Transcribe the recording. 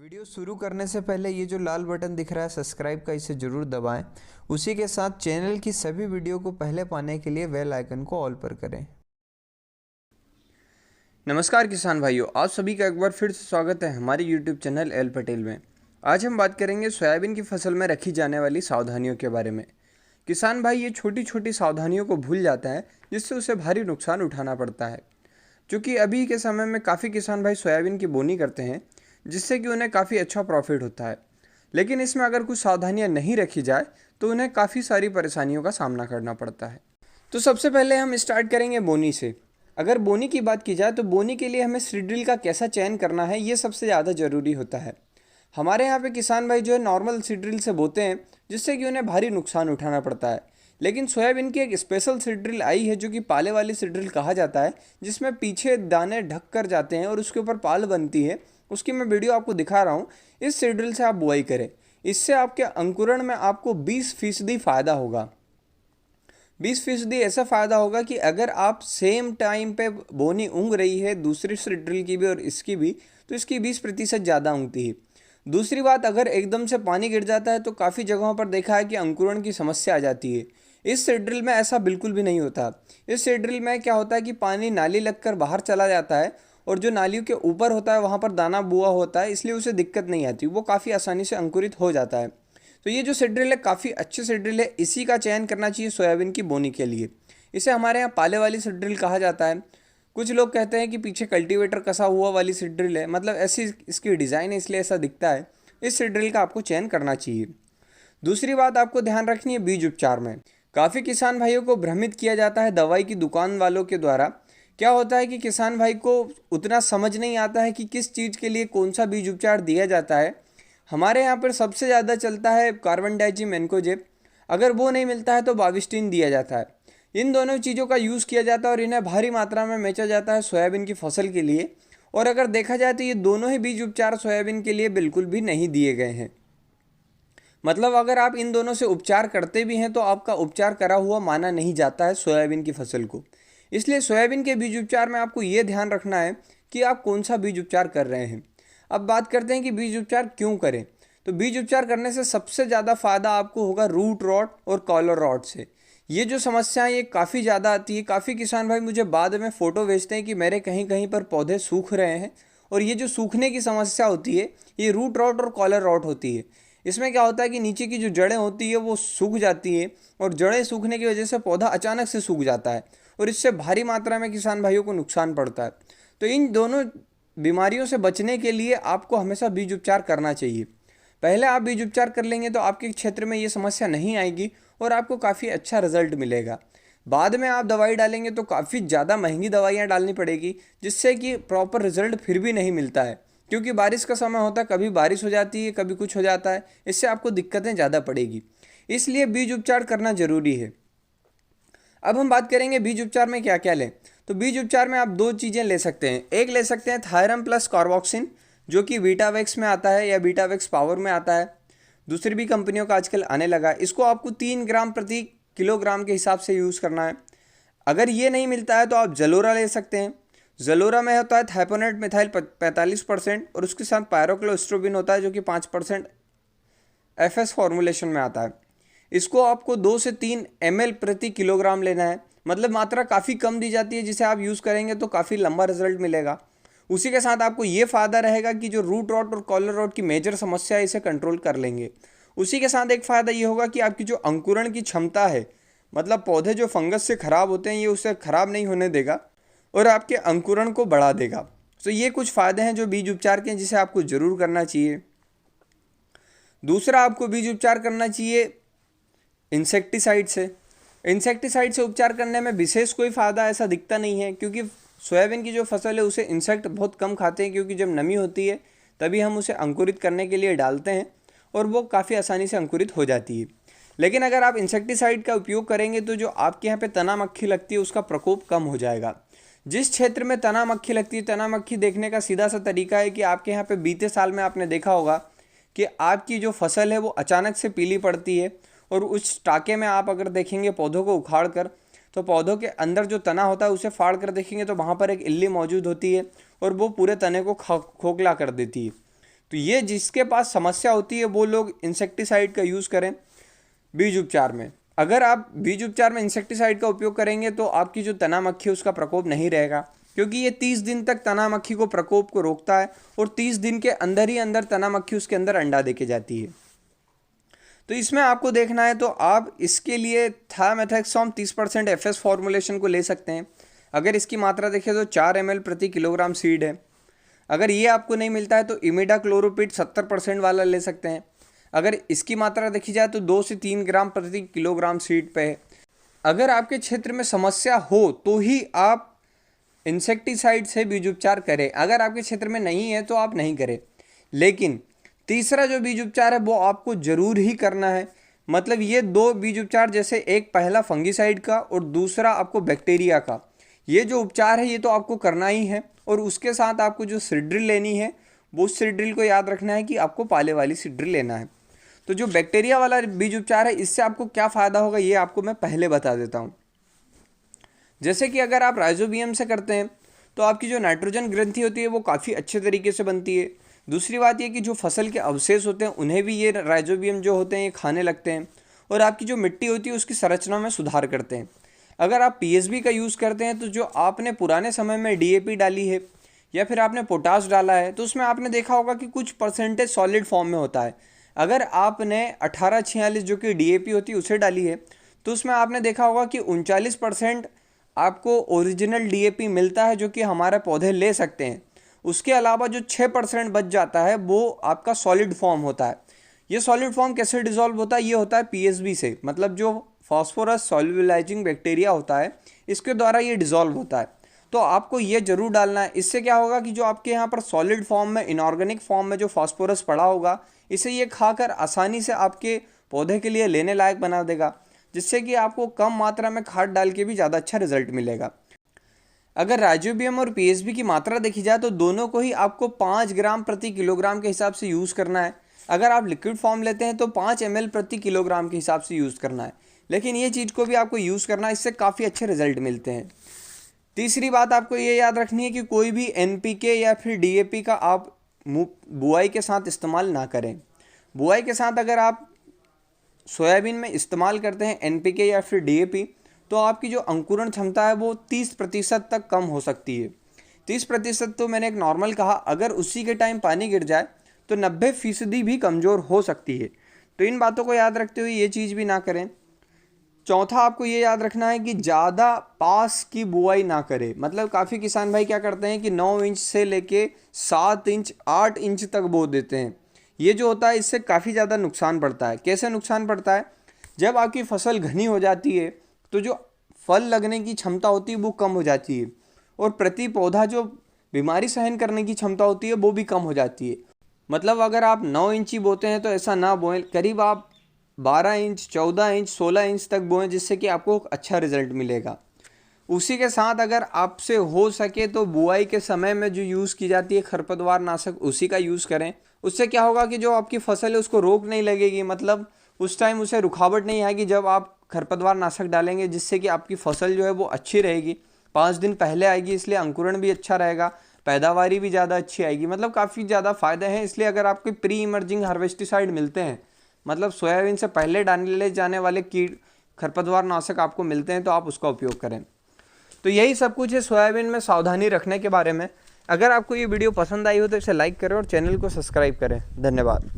Video शुरू करने से पहले ये जो लाल बटन दिख रहा है सब्सक्राइब का, इसे ज़रूर दबाएं। उसी के साथ चैनल की सभी वीडियो को पहले पाने के लिए बेल आइकन को ऑल पर करें। नमस्कार किसान भाइयों, आप सभी का एक बार फिर से स्वागत है हमारे यूट्यूब चैनल एल पटेल में। आज हम बात करेंगे सोयाबीन की फसल में रखी जाने वाली सावधानियों के बारे में। किसान भाई ये छोटी छोटी सावधानियों को भूल जाता है, जिससे उसे भारी नुकसान उठाना पड़ता है। क्योंकि अभी के समय में काफ़ी किसान भाई सोयाबीन की बोनी करते हैं, जिससे कि उन्हें काफ़ी अच्छा प्रॉफिट होता है। लेकिन इसमें अगर कुछ सावधानियाँ नहीं रखी जाए तो उन्हें काफ़ी सारी परेशानियों का सामना करना पड़ता है। तो सबसे पहले हम स्टार्ट करेंगे बोनी से। अगर बोनी की बात की जाए तो बोनी के लिए हमें सीड ड्रिल का कैसा चयन करना है, ये सबसे ज़्यादा ज़रूरी होता है। हमारे यहाँ पे किसान भाई जो है नॉर्मल सीड ड्रिल से बोते हैं, जिससे कि उन्हें भारी नुकसान उठाना पड़ता है। लेकिन सोयाबीन की एक स्पेशल सीड ड्रिल आई है, जो कि पाले वाली सीड ड्रिल कहा जाता है, जिसमें पीछे दाने ढक कर जाते हैं और उसके ऊपर पाल बनती है। उसकी मैं वीडियो आपको दिखा रहा हूँ। इस सीड ड्रिल से आप बुआई करें। इससे आपके अंकुरण में आपको 20% फ़ायदा होगा। 20% ऐसा फ़ायदा होगा कि अगर आप सेम टाइम पे बोनी उंग रही है, दूसरी सीड ड्रिल की भी और इसकी भी, तो इसकी 20% ज़्यादा उंगती है। दूसरी बात, अगर एकदम से पानी गिर जाता है तो काफ़ी जगहों पर देखा है कि अंकुरण की समस्या आ जाती है। इस सीड ड्रिल में ऐसा बिल्कुल भी नहीं होता। इस सीड ड्रिल में क्या होता है कि पानी नाली लगकर बाहर चला जाता है, और जो नालियों के ऊपर होता है वहाँ पर दाना बुआ होता है, इसलिए उसे दिक्कत नहीं आती, वो काफ़ी आसानी से अंकुरित हो जाता है। तो ये जो सीड ड्रिल है काफ़ी अच्छी सीड ड्रिल है, इसी का चयन करना चाहिए सोयाबीन की बोनी के लिए। इसे हमारे यहाँ पाले वाली सीड ड्रिल कहा जाता है। कुछ लोग कहते हैं कि पीछे कल्टीवेटर कसा हुआ वाली सीड ड्रिल है, मतलब ऐसी इसकी डिज़ाइन है इसलिए ऐसा दिखता है। इस सीड ड्रिल का आपको चयन करना चाहिए। दूसरी बात आपको ध्यान रखनी है बीज उपचार में। काफ़ी किसान भाइयों को भ्रमित किया जाता है दवाई की दुकान वालों के द्वारा। क्या होता है कि किसान भाई को उतना समझ नहीं आता है कि किस चीज़ के लिए कौन सा बीज उपचार दिया जाता है। हमारे यहाँ पर सबसे ज़्यादा चलता है कार्बन डाइजिम एनकोजेब। अगर वो नहीं मिलता है तो बाविस्टिन दिया जाता है। इन दोनों चीज़ों का यूज़ किया जाता है और इन्हें भारी मात्रा में बेचा जाता है सोयाबीन की फसल के लिए। और अगर देखा जाए तो ये दोनों ही बीज उपचार सोयाबीन के लिए बिल्कुल भी नहीं दिए गए हैं। मतलब अगर आप इन दोनों से उपचार करते भी हैं तो आपका उपचार करा हुआ माना नहीं जाता है सोयाबीन की फसल को। इसलिए सोयाबीन के बीज उपचार में आपको ये ध्यान रखना है कि आप कौन सा बीज उपचार कर रहे हैं। अब बात करते हैं कि बीज उपचार क्यों करें। तो बीज उपचार करने से सबसे ज़्यादा फ़ायदा आपको होगा रूट रॉट और कॉलर रॉट से। ये जो समस्याएं ये काफ़ी ज़्यादा आती है। काफ़ी किसान भाई मुझे बाद में फ़ोटो भेजते हैं कि मेरे कहीं कहीं पर पौधे सूख रहे हैं, और ये जो सूखने की समस्या होती है ये रूट रॉट और कॉलर रॉट होती है। इसमें क्या होता है कि नीचे की जो जड़ें होती है वो सूख जाती है, और जड़ें सूखने की वजह से पौधा अचानक से सूख जाता है, और इससे भारी मात्रा में किसान भाइयों को नुकसान पड़ता है। तो इन दोनों बीमारियों से बचने के लिए आपको हमेशा बीज उपचार करना चाहिए। पहले आप बीज उपचार कर लेंगे तो आपके क्षेत्र में ये समस्या नहीं आएगी और आपको काफ़ी अच्छा रिजल्ट मिलेगा। बाद में आप दवाई डालेंगे तो काफ़ी ज़्यादा महंगी दवाइयाँ डालनी पड़ेगी, जिससे कि प्रॉपर रिजल्ट फिर भी नहीं मिलता है। क्योंकि बारिश का समय होता है, कभी बारिश हो जाती है, कभी कुछ हो जाता है, इससे आपको दिक्कतें ज़्यादा पड़ेगी। इसलिए बीज उपचार करना ज़रूरी है। अब हम बात करेंगे बीज उपचार में क्या क्या लें। तो बीज उपचार में आप दो चीज़ें ले सकते हैं। एक ले सकते हैं थायरम प्लस कार्बोक्सिन, जो कि वीटावेक्स में आता है या वीटावेक्स पावर में आता है। दूसरी भी कंपनियों का आजकल आने लगा है। इसको आपको 3 ग्राम प्रति किलोग्राम के हिसाब से यूज़ करना है। अगर ये नहीं मिलता है तो आप जलोरा ले सकते हैं। जलोरा में होता है थाइपोनेट मिथाइल 45%, और उसके साथ पायरोक्लोस्ट्रोबिन होता है, जो कि 5% एफएस फॉर्मुलेशन में आता है। इसको आपको 2 से 3 ml प्रति किलोग्राम लेना है। मतलब मात्रा काफ़ी कम दी जाती है, जिसे आप यूज़ करेंगे तो काफ़ी लंबा रिजल्ट मिलेगा। उसी के साथ आपको ये फ़ायदा रहेगा कि जो रूट रॉट और कॉलर रॉट की मेजर समस्या है इसे कंट्रोल कर लेंगे। उसी के साथ एक फ़ायदा ये होगा कि आपकी जो अंकुरण की क्षमता है, मतलब पौधे जो फंगस से ख़राब होते हैं, ये उससे ख़राब नहीं होने देगा और आपके अंकुरण को बढ़ा देगा। तो ये कुछ फ़ायदे हैं जो बीज उपचार के हैं, जिसे आपको ज़रूर करना चाहिए। दूसरा, आपको बीज उपचार करना चाहिए इंसेक्टिसाइड से। इंसेक्टिसाइड से उपचार करने में विशेष कोई फ़ायदा ऐसा दिखता नहीं है, क्योंकि सोयाबीन की जो फसल है उसे इंसेक्ट बहुत कम खाते हैं, क्योंकि जब नमी होती है तभी हम उसे अंकुरित करने के लिए डालते हैं और वो काफ़ी आसानी से अंकुरित हो जाती है। लेकिन अगर आप इंसेक्टिसाइड का उपयोग करेंगे तो जो आपके यहाँ पे तना मक्खी लगती है उसका प्रकोप कम हो जाएगा। जिस क्षेत्र में तना मक्खी लगती है, तना मक्खी देखने का सीधा सा तरीका है कि आपके यहाँ पे बीते साल में आपने देखा होगा कि आपकी जो फसल है वो अचानक से पीली पड़ती है, और उस टाके में आप अगर देखेंगे पौधों को उखाड़ कर, तो पौधों के अंदर जो तना होता है उसे फाड़ कर देखेंगे तो वहाँ पर एक इल्ली मौजूद होती है और वो पूरे तने को खोखला कर देती है। तो ये जिसके पास समस्या होती है वो लोग इंसेक्टिसाइड का यूज़ करें बीज उपचार में। अगर आप बीज उपचार में इंसेक्टिसाइड का उपयोग करेंगे तो आपकी जो तना मक्खी उसका प्रकोप नहीं रहेगा, क्योंकि ये 30 दिन तक तना मक्खी को प्रकोप को रोकता है और 30 दिन के अंदर ही अंदर तना मक्खी उसके अंदर अंडा देके जाती है। तो इसमें आपको देखना है तो आप इसके लिए थायमेथाक्सोम 30% FS फॉर्मुलेशन को ले सकते हैं। अगर इसकी मात्रा देखें तो 4 ml प्रति किलोग्राम सीड है। अगर ये आपको नहीं मिलता है तो इमिडाक्लोरोपिड 70% वाला ले सकते हैं। अगर इसकी मात्रा देखी जाए तो 2 से 3 ग्राम प्रति किलोग्राम सीड पे है। अगर आपके क्षेत्र में समस्या हो तो ही आप इंसेक्टिसाइड से बीज उपचार करें, अगर आपके क्षेत्र में नहीं है तो आप नहीं करें। लेकिन तीसरा जो बीज उपचार है वो आपको जरूर ही करना है। मतलब ये 2 बीज उपचार, जैसे एक पहला फंगीसाइड का और दूसरा आपको बैक्टीरिया का, ये जो उपचार है ये तो आपको करना ही है। और उसके साथ आपको जो सीड्रिल लेनी है वो सीड्रिल को याद रखना है कि आपको पाले वाली सीड्रिल लेना है। तो जो बैक्टीरिया वाला बीज उपचार है इससे आपको क्या फ़ायदा होगा ये आपको मैं पहले बता देता हूँ। जैसे कि अगर आप राइजोबियम से करते हैं तो आपकी जो नाइट्रोजन ग्रंथि होती है वो काफ़ी अच्छे तरीके से बनती है। दूसरी बात ये कि जो फसल के अवशेष होते हैं उन्हें भी ये राइजोबियम जो होते हैं ये खाने लगते हैं और आपकी जो मिट्टी होती है उसकी संरचना में सुधार करते हैं। अगर आप पीएसबी का यूज़ करते हैं तो जो आपने पुराने समय में डीएपी डाली है या फिर आपने पोटाश डाला है तो उसमें आपने देखा होगा कि कुछ परसेंटेज सॉलिड फॉर्म में होता है। अगर आपने 1846 जो कि डीएपी होती है उसे डाली है तो उसमें आपने देखा होगा कि 39% आपको ओरिजिनल डीएपी मिलता है जो कि हमारे पौधे ले सकते हैं। उसके अलावा जो 6% बच जाता है वो आपका सॉलिड फॉर्म होता है। ये सॉलिड फॉर्म कैसे डिसॉल्व होता है? ये होता है पीएसबी से, मतलब जो फॉस्फोरस सॉल्युलाइजिंग बैक्टीरिया होता है इसके द्वारा ये डिसॉल्व होता है। तो आपको ये जरूर डालना है। इससे क्या होगा कि जो आपके यहाँ पर सॉलिड फॉर्म में, इनऑर्गेनिक फॉर्म में जो फॉस्फोरस पड़ा होगा इसे ये खाकर आसानी से आपके पौधे के लिए लेने लायक बना देगा, जिससे कि आपको कम मात्रा में खाद डाल के भी ज़्यादा अच्छा रिजल्ट मिलेगा। अगर राइजोबियम और पीएसबी की मात्रा देखी जाए तो दोनों को ही आपको 5 ग्राम प्रति किलोग्राम के हिसाब से यूज़ करना है। अगर आप लिक्विड फॉर्म लेते हैं तो 5 ml प्रति किलोग्राम के हिसाब से यूज़ करना है। लेकिन ये चीज़ को भी आपको यूज़ करना है, इससे काफ़ी अच्छे रिजल्ट मिलते हैं। तीसरी बात आपको ये याद रखनी है कि कोई भी एनपीके या फिर डीएपी का आप बुआई के साथ इस्तेमाल ना करें। बुआई के साथ अगर आप सोयाबीन में इस्तेमाल करते हैं एनपीके या फिर डीएपी तो आपकी जो अंकुरण क्षमता है वो 30% तक कम हो सकती है। 30% तो मैंने एक नॉर्मल कहा, अगर उसी के टाइम पानी गिर जाए तो 90% भी कमज़ोर हो सकती है। तो इन बातों को याद रखते हुए ये चीज़ भी ना करें। चौथा आपको ये याद रखना है कि ज़्यादा पास की बुआई ना करें। मतलब काफ़ी किसान भाई क्या करते हैं कि 9 इंच से लेके 7 इंच 8 इंच तक बो देते हैं। ये जो होता है इससे काफ़ी ज़्यादा नुकसान पड़ता है। कैसे नुकसान पड़ता है? जब आपकी फसल घनी हो जाती है तो जो फल लगने की क्षमता होती है वो कम हो जाती है और प्रति पौधा जो बीमारी सहन करने की क्षमता होती है वो भी कम हो जाती है। मतलब अगर आप 9 इंची बोते हैं तो ऐसा ना बोएं, करीब आप 12 इंच 14 इंच 16 इंच तक बोएं, जिससे कि आपको अच्छा रिजल्ट मिलेगा। उसी के साथ अगर आपसे हो सके तो बुआई के समय में जो यूज़ की जाती है खरपतवार नाशक उसी का यूज़ करें। उससे क्या होगा कि जो आपकी फसल है उसको रोक नहीं लगेगी, मतलब उस टाइम उसे रुकावट नहीं आएगी जब आप खरपतवार नाशक डालेंगे, जिससे कि आपकी फसल जो है वो अच्छी रहेगी। 5 दिन पहले आएगी इसलिए अंकुरण भी अच्छा रहेगा, पैदावारी भी ज़्यादा अच्छी आएगी। मतलब काफ़ी ज़्यादा फ़ायदे हैं। इसलिए अगर आपको प्री इमर्जिंग हार्वेस्टिसाइड मिलते हैं, मतलब सोयाबीन से पहले डाले जाने वाले कीट खरपतवार नाशक आपको मिलते हैं तो आप उसका उपयोग करें। तो यही सब कुछ है सोयाबीन में सावधानी रखने के बारे में। अगर आपको ये वीडियो पसंद आई हो तो इसे लाइक करें और चैनल को सब्सक्राइब करें। धन्यवाद।